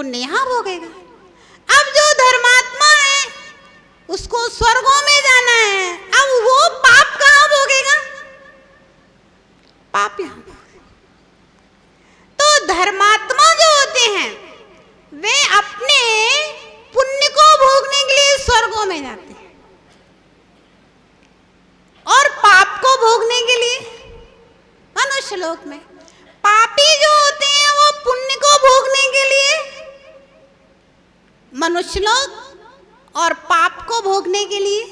नेहा भोगेगा। अब जो धर्मात्मा है उसको स्वर्गों में जाना है, अब वो पाप कहाँ भोगेगा? पाप यहाँ। तो धर्मात्मा जो होते हैं वे अपने पुण्य को भोगने के लिए स्वर्गों में जाते हैं और पाप को भोगने के लिए मनुष्य लोक में। पापी जो होते हैं वो पुण्य को भोगने के लिए मनुष्य लोक और पाप को भोगने के लिए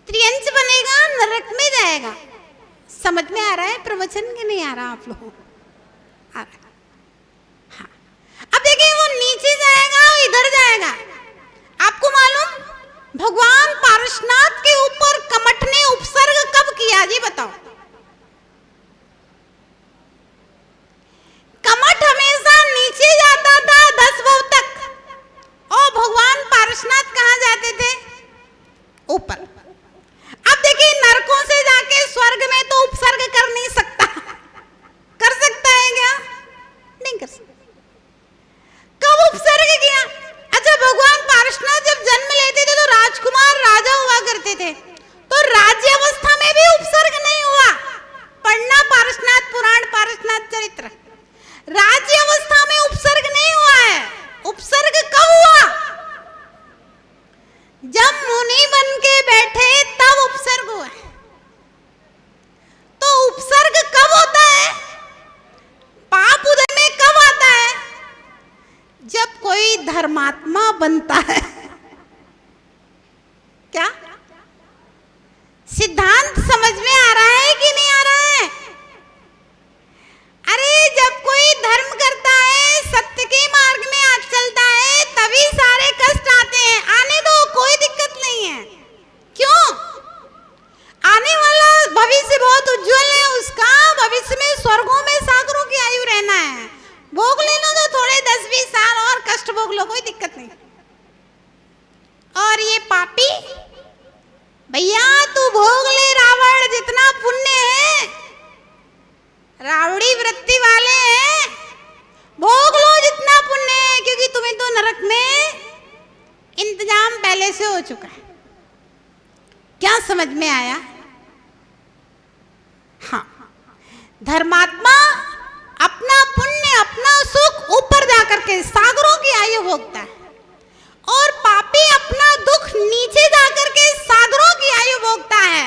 त्रियंश बनेगा, नरक में जाएगा। समझ में आ रहा है प्रवचन के नहीं आ रहा आप लोगों को? आ रहा। हाँ, अब देखिए वो नीचे जाएगा, इधर जाएगा। आपको मालूम भगवान पारसनाथ के ऊपर कमठ ने उपसर्ग कब किया जी बताओ? कमठ हमेशा नीचे जाता था 10 भव तक और भगवान पारसनाथ कहाँ जाते थे? ऊपर। अब देखिए नरकों से जाके स्वर्ग में तो उपसर्ग कर नहीं सकता। कर सकता है क्या? नहीं कर सकता। कब उपसर्ग किया? अच्छा, भगवान पारसनाथ जब जन्म लेते थे तो राजकुमार राजा हुआ करते थे, तो राज्य अवस्था में भी उपसर्ग नहीं हुआ। पढ़ना पारसनाथ पुराण, पारसनाथ चरित्र। राज्य अवस्था में उपसर्ग नहीं हुआ है। उपसर्ग कब हुआ? जब मुनि बन के बैठे तब उपसर्ग हुआ है। तो उपसर्ग कब होता है? पाप उदय में कब आता है? जब कोई धर्मात्मा बनता है। क्या सिद्धांत समझ में आ रहा है कि नहीं आ रहा है? अरे जब कोई धर्म करता है, सत्य के मार्ग में आज चलता है, तभी सारे कष्ट आते हैं। आने दो, कोई दिक्कत नहीं है। क्यों? आने वाला भविष्य बहुत उज्जवल है उसका। भविष्य में स्वर्गों में सागरों की आयु रहना है। भोग लेना तो थोड़े 10-20 साल और कष्ट भोग लो, कोई दिक्कत नहीं। और ये पापी भैया तू भोग ले रावण, जितना पुण्य है, रावड़ी वृत्ति वाले हैं, भोग लो जितना पुण्य है, क्योंकि तुम्हें तो नरक में इंतजाम पहले से हो चुका है। क्या समझ में आया? हाँ, धर्मात्मा अपना पुण्य, अपना सुख ऊपर जाकर के सागरों की आयु भोगता है और पापी अपना दुख नीचे जाकर के सागरों की आयु भोगता है।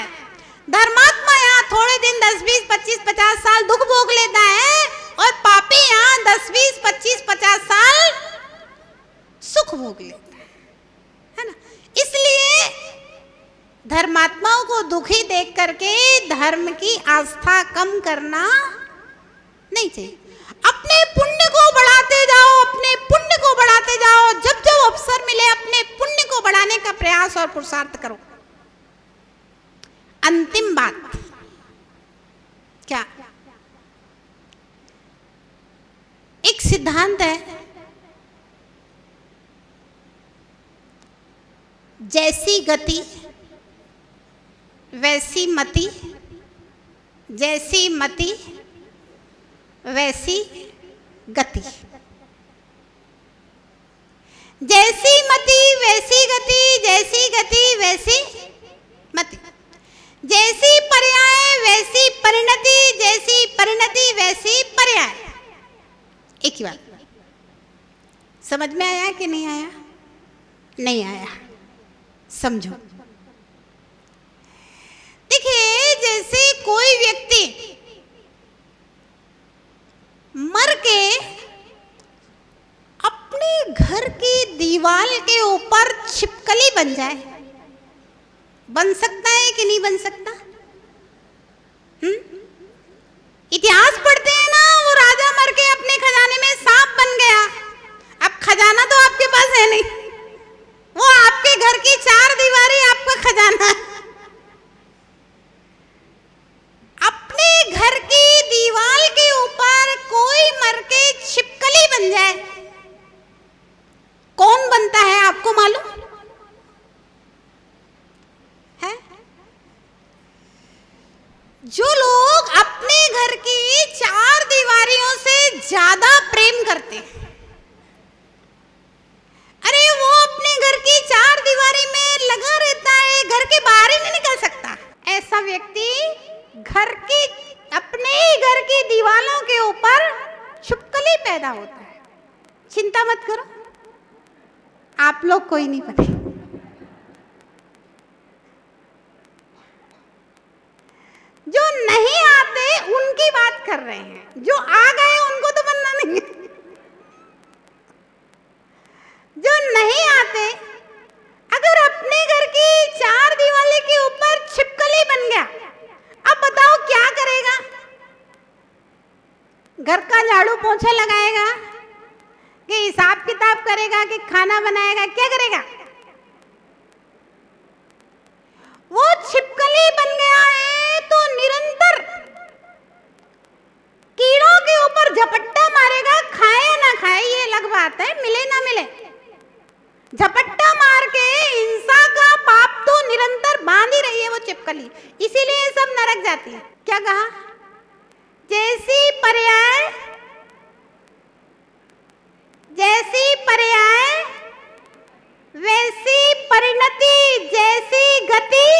धर्मात्मा यहाँ थोड़े दिन 10, 20, 25, 50 साल दुख भोग लेता है और पापी यहाँ 10, 20, 25, 50 साल सुख भोग लेता है ना? इसलिए धर्मात्माओं को दुखी देख करके धर्म की आस्था कम करना नहीं चाहिए। अपने पुण्य को बढ़ाते जाओ, अपने पुण्य को बढ़ाते जाओ। जब जब अवसर मिले अपने पुण्य को बढ़ाने का प्रयास और पुरुषार्थ करो। अंतिम बात क्या? एक सिद्धांत है, जैसी गति वैसी मति, जैसी मति वैसी गति। जैसी मति वैसी गति, जैसी गति वैसी मति। जैसी पर्याय वैसी परिणति, जैसी परिणति वैसी पर्याय। एक ही बात। समझ में आया कि नहीं आया? नहीं आया, समझो। देखिए, जैसे कोई व्यक्ति मर के अपने घर की दीवार के ऊपर छिपकली बन जाए, बन सकता है कि नहीं बन सकता? इतिहास पढ़ते हैं ना, वो राजा मर के अपने खजाने में सांप बन गया। अब खजाना तो आपके पास है नहीं, वो आपके घर की 4 दीवारें आपका खजाना है। अपने घर की दीवार के ऊपर कोई मर के छिपकली बन जाए, कौन बनता है आपको मालूम है? जो लोग अपने घर 4 दीवारियों से ज्यादा प्रेम करते हैं, व्यक्ति अपने ही घर की दीवारों के ऊपर छिपकली पैदा होता है। चिंता मत करो, आप लोग कोई नहीं पता। जो नहीं आते उनकी बात कर रहे हैं, जो आ गए उनको तो बनना नहीं। जो नहीं आते, अगर अपने घर की चार दीवारी के ऊपर छिपकली बन गया, अब बताओ क्या करेगा? घर का झाड़ू पोछा लगाएगा कि हिसाब किताब करेगा कि खाना बनाएगा? क्या करेगा? वो छिपकली बन गया है तो निरंतर कीड़ों के ऊपर झपट्टा मारेगा, खाए या ना खाए ये अलग बात है, मिले ना मिले, झपट्टा मार के हिंसा का पाप तो निरंतर बांध ही रही है वो छिपकली। इसीलिए सब नरक जाती है। क्या कहा? जैसी पर्याय वैसी परिणति, जैसी गति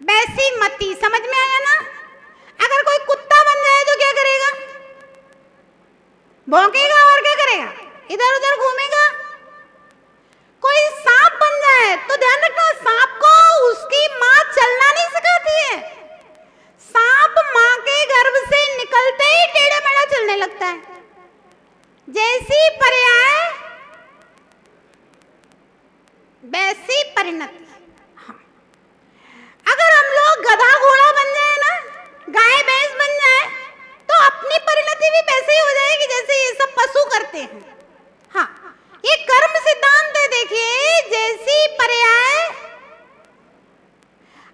वैसी मति। समझ में आया ना? अगर कोई कुत्ता बन जाए तो क्या करेगा? भौंकेगा और क्या करेगा? इधर उधर घूमेगा। कोई सांप बन जाए तो ध्यान रखना, सांप को उसकी माँ चलना नहीं सिखाती है। सांप माँ के गर्भ से निकलते ही टेढ़ा मेढ़ा चलने लगता है। जैसी पर्याय वैसी परिणति। हाँ। अगर हम लोग गधा घोड़ा बन जाए ना, गाय भैंस बन जाए, तो अपनी परिणति भी वैसे ही हो जाएगी जैसे ये सब पशु करते हैं। हाँ, ये कर्म सिद्धांत है। देखिए, जैसी पर्याय,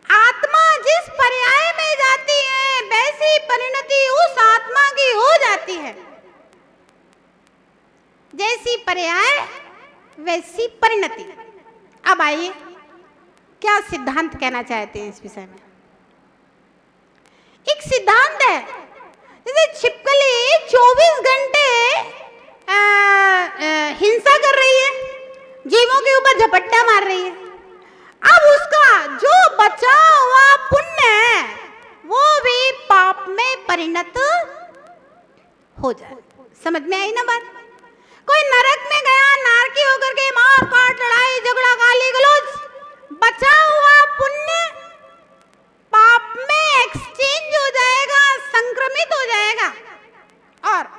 आत्मा जिस पर्याय में जाती है वैसी परिणति उस आत्मा की हो जाती है। जैसी पर्याय वैसी परिणति। अब आइए, क्या सिद्धांत कहना चाहते हैं इस विषय में? एक सिद्धांत है, जैसे छिपकली 24 घंटे हिंसा कर रही है, जीवों के ऊपर झपट्टा मार रही है। अब उसका जो बचा हुआ पुण्य है वो भी पाप में परिणत हो जाए। समझ में आई ना बात? कोई नरक में गया, नारकी होकर के मार काट, लड़ाई झगड़ा, गाली गलौज, बचा हुआ पुण्य पाप में एक्सचेंज हो जाएगा, संक्रमित हो जाएगा। और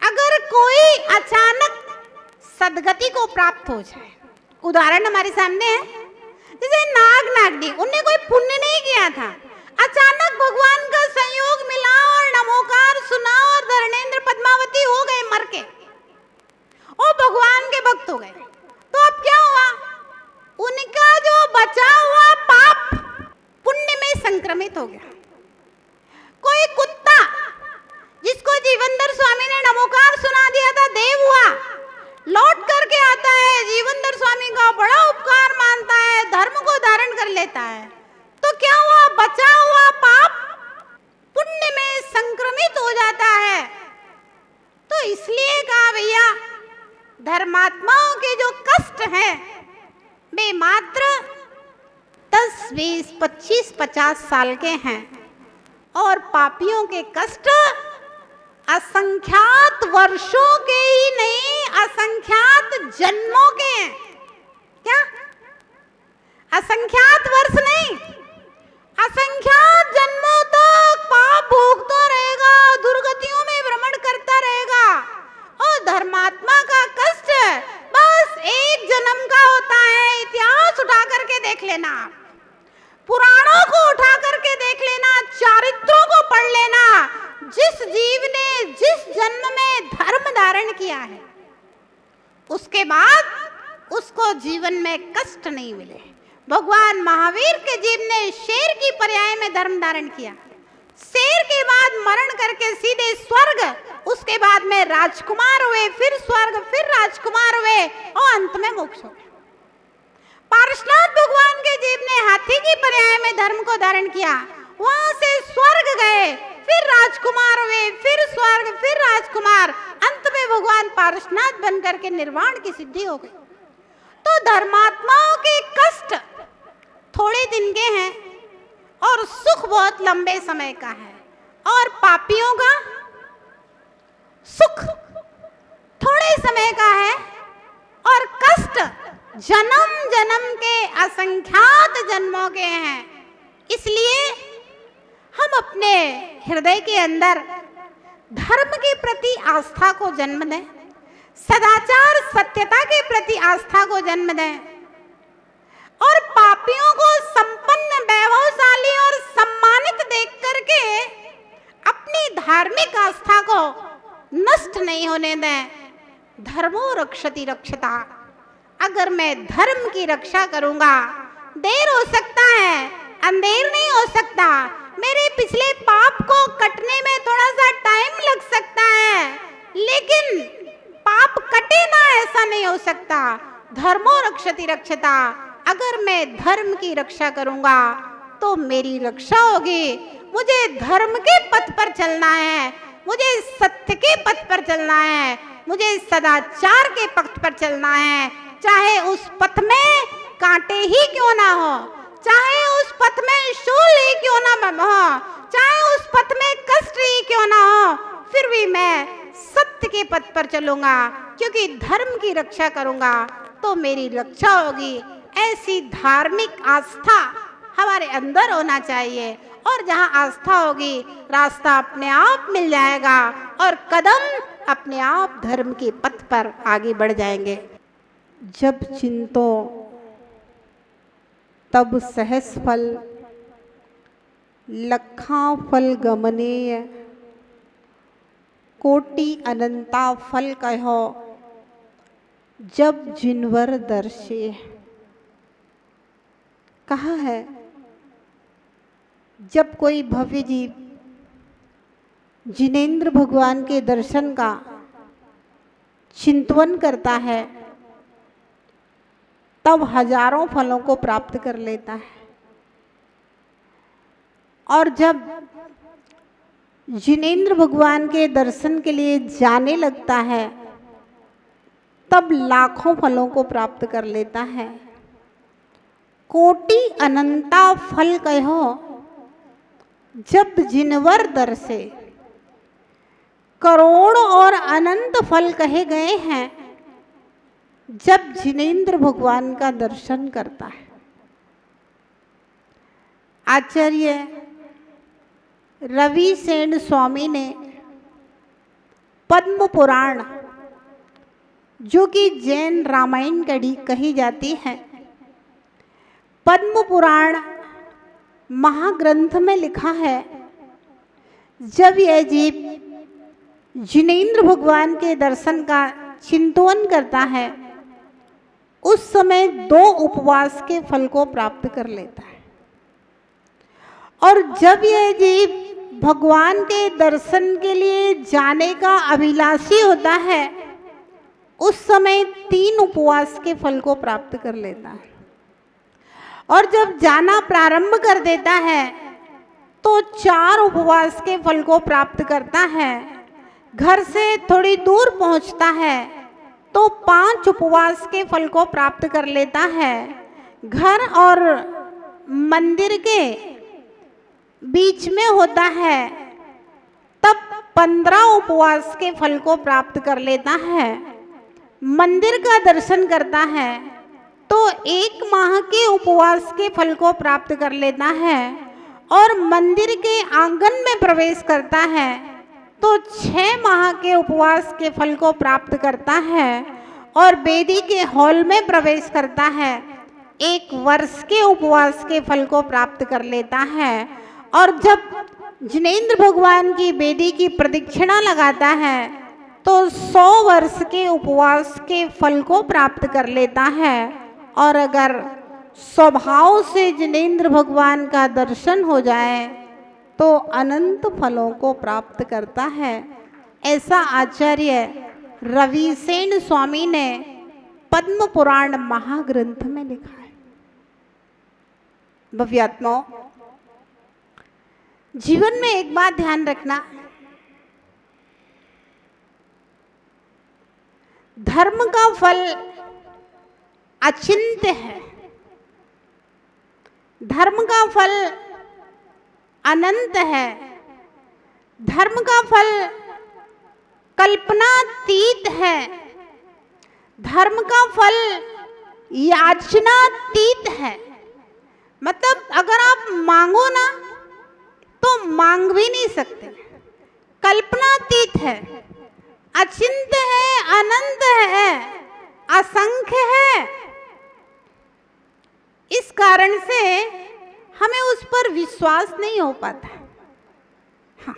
अगर कोई अचानक सदगति को प्राप्त हो जाए, उदाहरण हमारे सामने है, जैसे नाग नागनी, उनने कोई पुण्य नहीं किया था, अचानक भगवान का संयोग मिला और नमोकार सुना और धर्मेंद्र पद्मावती हो गए मर के, और भगवान के भक्त हो गए। तो अब क्या हुआ? उनका जो बचा हुआ पाप पुण्य में संक्रमित हो गया। कोई कुत्ता जिसको जीवनधर स्वामी ने नमोकार सुना दिया था, देव हुआ, लौट करके आता है, जीवनधर स्वामी का बड़ा उपकार मानता है, धर्म को धारण कर लेता है, तो क्या हुआ? बचा हुआ पाप पुण्य में संक्रमित हो जाता है। तो इसलिए कहा भैया, धर्मात्माओं के जो कष्ट हैं वे मात्र 10, 20, 25, 50 साल के हैं, और पापियों के कष्ट असंख्यात वर्षों के ही नहीं, असंख्यात जन्मों के हैं। क्या? असंख्यात वर्ष नहीं, असंख्यात जन्मों तक पाप भोगता रहेगा, दुर्गतियों में भ्रमण करता रहेगा। और धर्मात्मा का कष्ट बस एक जन्म का होता है। इतिहास उठा करके देख लेना, पुराणों को उठा करके देख लेना, चरित्रों को पढ़ लेना। जिस जीव ने जिस जन्म में धर्म धारण किया है, उसके बाद उसको जीवन में कष्ट नहीं मिले। भगवान महावीर के जीव ने शेर की पर्याय में धर्म धारण किया, शेर के बाद मरण करके सीधे स्वर्ग, उसके बाद में राजकुमार हुए, फिर स्वर्ग, फिर राजकुमार हुए, और अंत में मोक्ष हो गया। पार्श्वनाथ भगवान के जीव ने हाथी की पर्याय में धर्म को धारण किया, वहां से स्वर्ग गए, फिर राजकुमार हुए, फिर स्वर्ग, फिर राजकुमार, अंत में भगवान पार्श्वनाथ बनकर के निर्वाण की सिद्धि हो गई। तो धर्मात्माओं के कष्ट थोड़े हैं और सुख बहुत लंबे समय का है, और पापियों का सुख थोड़े समय का है, और कष्ट जन्म जन्म के असंख्यात जन्मों के हैं। इसलिए हम अपने हृदय के अंदर धर्म के प्रति आस्था को जन्म दें, सदाचार सत्यता के प्रति आस्था को जन्म दें, और पापियों को संपन्न, वैभवशाली और सम्मानित देख करके अपनी धार्मिक आस्था को नष्ट नहीं होने दें। धर्मो रक्षति रक्षता। अगर मैं धर्म की रक्षा करूंगा, देर हो सकता है, अंधेर नहीं हो सकता, मेरे पिछले पाप को कटने में थोड़ा सा टाइम लग सकता है, लेकिन पाप कटे ना ऐसा नहीं हो सकता। धर्मो रक्षति रक्षता। अगर मैं धर्म की रक्षा करूंगा तो मेरी रक्षा होगी। मुझे धर्म के पथ पर चलना है, मुझे सत्य के पथ पर चलना है, मुझे सदाचार के पथ पर चलना है, चाहे उस पथ में कांटे ही क्यों ना हो, चाहे उस पथ में शूल ही क्यों ना हो, चाहे उस पथ में कष्ट ही क्यों ना हो, फिर भी मैं सत्य के पथ पर चलूंगा, क्योंकि धर्म की रक्षा करूंगा तो मेरी रक्षा होगी। ऐसी धार्मिक आस्था हमारे अंदर होना चाहिए, और जहां आस्था होगी रास्ता अपने आप मिल जाएगा और कदम अपने आप धर्म के पथ पर आगे बढ़ जाएंगे। जब चिंतो तब सहस फल, लखा फल गमनेय, कोटि अनंता फल कहो, जब जिनवर दर्शे। कहा है, जब कोई भव्य जीव जिनेंद्र भगवान के दर्शन का चिंतन करता है, तब हजारों फलों को प्राप्त कर लेता है, और जब जिनेंद्र भगवान के दर्शन के लिए जाने लगता है, तब लाखों फलों को प्राप्त कर लेता है। कोटि अनंता फल कहो, जब जिनवर दर्शे। करोड़ और अनंत फल कहे गए हैं जब जिनेंद्र भगवान का दर्शन करता है। आचार्य रवि सेन स्वामी ने पद्म पुराण, जो कि जैन रामायण कही जाती है, पद्म पुराण महाग्रंथ में लिखा है, जब यह जीव जिनेंद्र भगवान के दर्शन का चिंतन करता है, उस समय 2 उपवास के फल को प्राप्त कर लेता है, और जब यह जीव भगवान के दर्शन के लिए जाने का अभिलाषी होता है, उस समय 3 उपवास के फल को प्राप्त कर लेता है, और जब जाना प्रारंभ कर देता है तो 4 उपवास के फल को प्राप्त करता है। घर से थोड़ी दूर पहुंचता है तो 5 उपवास के फल को प्राप्त कर लेता है। घर और मंदिर के बीच में होता है तब 15 उपवास के फल को प्राप्त कर लेता है। मंदिर का दर्शन करता है तो 1 माह के उपवास के फल को प्राप्त कर लेता है, और मंदिर के आंगन में प्रवेश करता है तो 6 माह के उपवास के फल को प्राप्त करता है, और वेदी के हॉल में प्रवेश करता है 1 वर्ष के उपवास के फल को प्राप्त कर लेता है, और जब जिनेंद्र भगवान की वेदी की प्रदक्षिणा लगाता है तो 100 वर्ष के उपवास के फल को प्राप्त कर लेता है। और अगर स्वभाव से जिनेंद्र भगवान का दर्शन हो जाए तो अनंत फलों को प्राप्त करता है। ऐसा आचार्य रवि सेन स्वामी ने पद्म पुराण महाग्रंथ में लिखा है। भव्यात्माओं, जीवन में एक बात ध्यान रखना, धर्म का फल अचिंत्य है, धर्म का फल अनंत है, धर्म का फल कल्पनातीत है, धर्म का फल याचनातीत है। मतलब अगर आप मांगो ना तो मांग भी नहीं सकते, कल्पनातीत है, अचिंत है, अनंत है, असंख्य है। इस कारण से हमें उस पर विश्वास नहीं हो पाता। हाँ,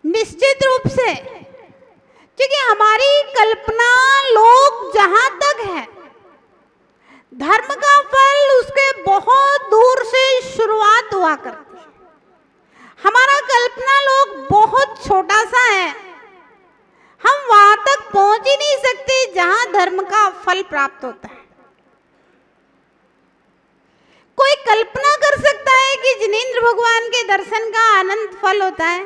निश्चित रूप से, क्योंकि हमारी कल्पना लोग जहां तक है, धर्म का फल उसके बहुत दूर से शुरुआत हुआ करती है। हमारा कल्पना लोग बहुत छोटा सा है, हम वहां तक पहुंच ही नहीं सकते जहां धर्म का फल प्राप्त होता है। कोई कल्पना कर सकता है कि जिनेंद्र भगवान के दर्शन का अनंत फल होता है?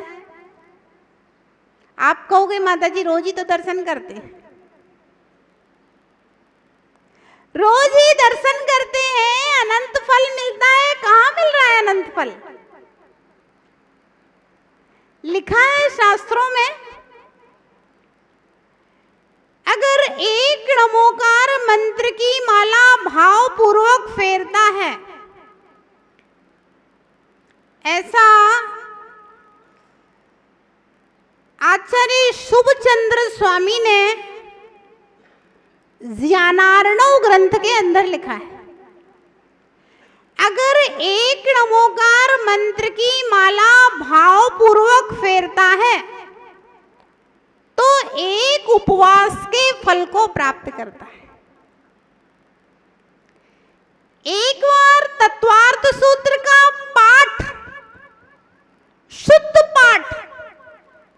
आप कहोगे माता जी रोज ही तो दर्शन करते हैं। रोज ही दर्शन करते हैं, अनंत फल मिलता है? कहाँ मिल रहा है अनंत फल? लिखा है शास्त्रों में, अगर एक नमोकार मंत्र की माला भाव पूर्वक फेरता है, ऐसा आचार्य शुभचंद्र स्वामी ने ज्ञानार्णव ग्रंथ के अंदर लिखा है। अगर एक नमोकार मंत्र की माला भाव पूर्वक फेरता है तो एक उपवास के फल को प्राप्त करता है। एक बार तत्वार्थ सूत्र का पाठ, शुद्ध पाठ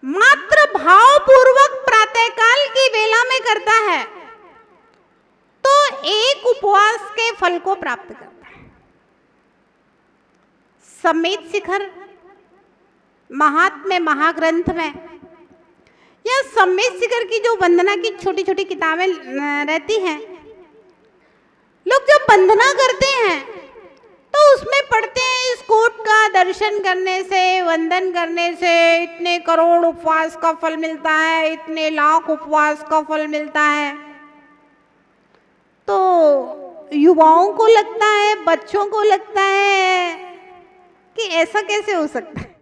मात्र भाव पूर्वक प्रातःकाल की वेला में करता है तो एक उपवास के फल को प्राप्त करता है। समेत शिखर महात्म्य महाग्रंथ में या समेत शिखर की जो वंदना की छोटी छोटी किताबें रहती हैं, लोग जब वंदना करते हैं तो उसमें पढ़ते हैं इस कोट का दर्शन करने से, वंदन करने से इतने करोड़ उपवास का फल मिलता है, इतने लाख उपवास का फल मिलता है। तो युवाओं को लगता है, बच्चों को लगता है कि ऐसा कैसे हो सकता है।